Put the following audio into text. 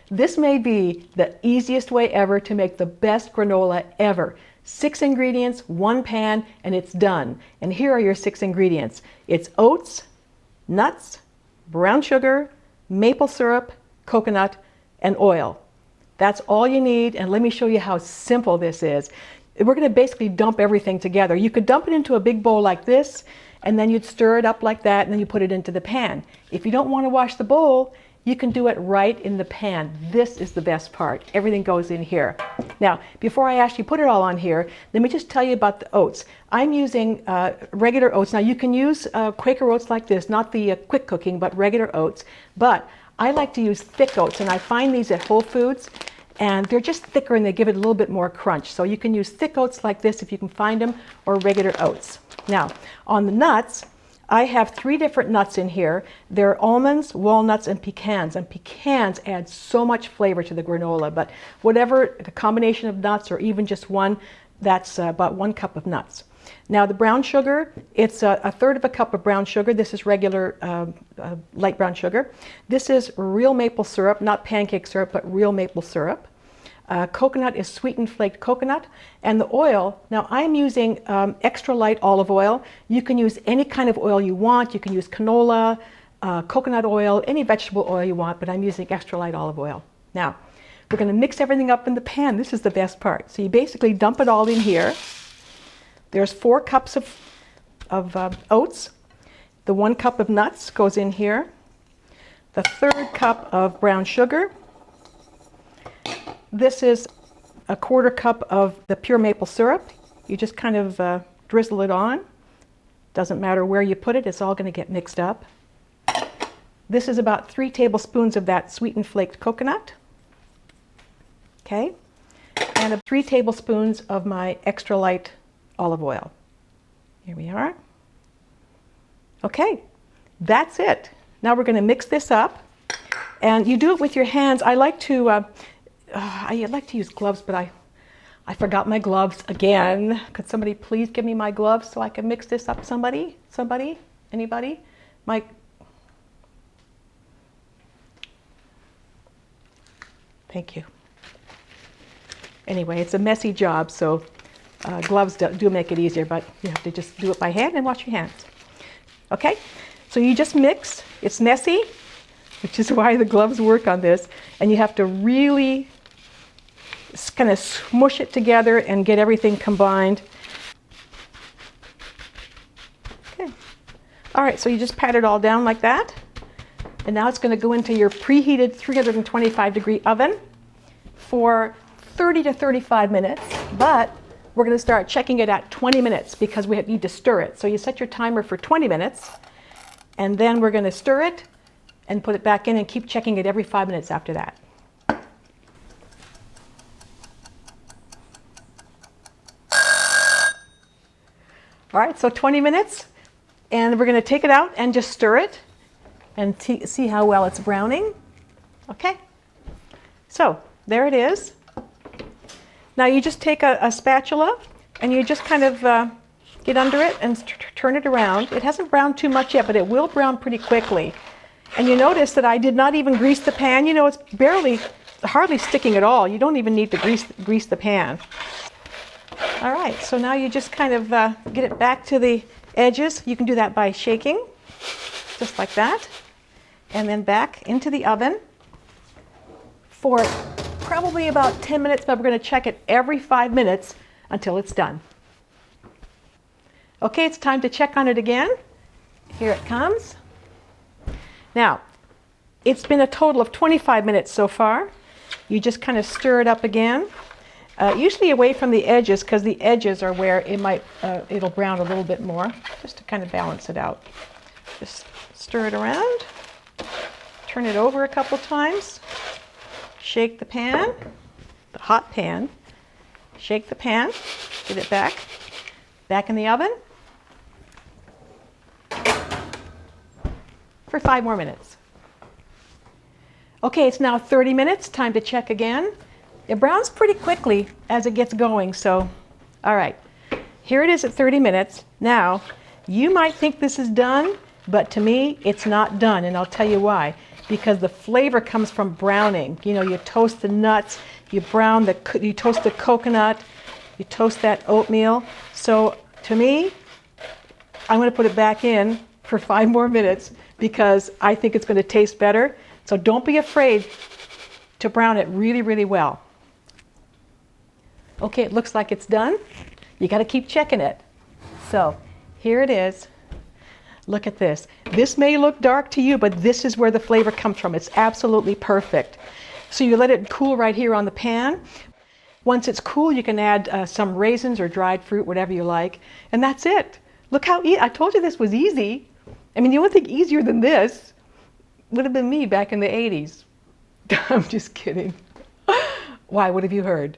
This may be the easiest way ever to make the best granola ever. 6 ingredients, 1 pan, and it's done. And here are your 6 ingredients. It's oats, nuts, brown sugar, maple syrup, coconut, and oil. That's all you need, and let me show you how simple this is. We're going to basically dump everything together. You could dump it into a big bowl like this, and then you'd stir it up like that, and then you put it into the pan. If you don't want to wash the bowl, you can do it right in the pan. This is the best part. Everything goes in here. Now, before I actually put it all on here, let me just tell you about the oats. I'm using regular oats. Now, you can use Quaker oats like this, not the quick cooking, but regular oats. But I like to use thick oats, and I find these at Whole Foods, and they're just thicker and they give it a little bit more crunch. So you can use thick oats like this if you can find them, or regular oats. Now, on the nuts, I have 3 different nuts in here. They're almonds, walnuts, and pecans. And pecans add so much flavor to the granola, but whatever the combination of nuts or even just one, that's about 1 cup of nuts. Now the brown sugar, it's a third of a cup of brown sugar. This is regular light brown sugar. This is real maple syrup, not pancake syrup, but real maple syrup. Coconut is sweetened flaked coconut. And the oil, now I'm using extra light olive oil. You can use any kind of oil you want. You can use canola, coconut oil, any vegetable oil you want, but I'm using extra light olive oil. Now, we're going to mix everything up in the pan. This is the best part. So you basically dump it all in here. There's 4 cups of oats. The 1 cup of nuts goes in here. The 3rd cup of brown sugar. This is a 1/4 cup of the pure maple syrup. You just kind of drizzle it on. Doesn't matter where you put it, it's all going to get mixed up. This is about 3 tablespoons of that sweetened flaked coconut. Okay? And 3 tablespoons of my extra light olive oil. Here we are. Okay, that's it. Now we're going to mix this up, and you do it with your hands. I like to use gloves, but I forgot my gloves again. Could somebody please give me my gloves so I can mix this up? Somebody? Anybody? Thank you. Anyway, it's a messy job, so gloves do make it easier, but you have to just do it by hand and wash your hands. Okay, so you just mix. It's messy, which is why the gloves work on this, and you have to really kind of smush it together and get everything combined. Okay. All right, so you just pat it all down like that, and now it's going to go into your preheated 325-degree oven for 30 to 35 minutes, but we're going to start checking it at 20 minutes because we need to stir it. So you set your timer for 20 minutes, and then we're going to stir it and put it back in and keep checking it every 5 minutes after that. All right, so 20 minutes, and we're going to take it out and just stir it and see how well it's browning. Okay, so there it is. Now you just take a spatula and you just kind of get under it and turn it around. It hasn't browned too much yet, but it will brown pretty quickly. And you notice that I did not even grease the pan. You know, it's hardly sticking at all. You don't even need to grease the pan. All right, so now you just kind of get it back to the edges. You can do that by shaking, just like that. And then back into the oven for probably about 10 minutes, but we're going to check it every 5 minutes until it's done. Okay, it's time to check on it again. Here it comes. Now, it's been a total of 25 minutes so far. You just kind of stir it up again, usually away from the edges, because the edges are where it'll brown a little bit more, just to kind of balance it out. Just stir it around, turn it over a couple times. Shake the pan, the hot pan, shake the pan, get it back in the oven for 5 more minutes. Okay, it's now 30 minutes, time to check again. It browns pretty quickly as it gets going, so, all right. Here it is at 30 minutes. Now, you might think this is done, but to me, it's not done, and I'll tell you why. because the flavor comes from browning. You know, you toast the nuts, you toast the coconut, you toast that oatmeal. So to me, I'm going to put it back in for 5 more minutes because I think it's going to taste better. So don't be afraid to brown it really, really well. Okay, it looks like it's done. You got to keep checking it. So here it is. Look at this. This may look dark to you, but this is where the flavor comes from. It's absolutely perfect. So you let it cool right here on the pan. Once it's cool, you can add some raisins or dried fruit, whatever you like. And that's it. Look how easy. I told you this was easy. I mean, the only thing easier than this would have been me back in the 80s. I'm just kidding. Why? What have you heard?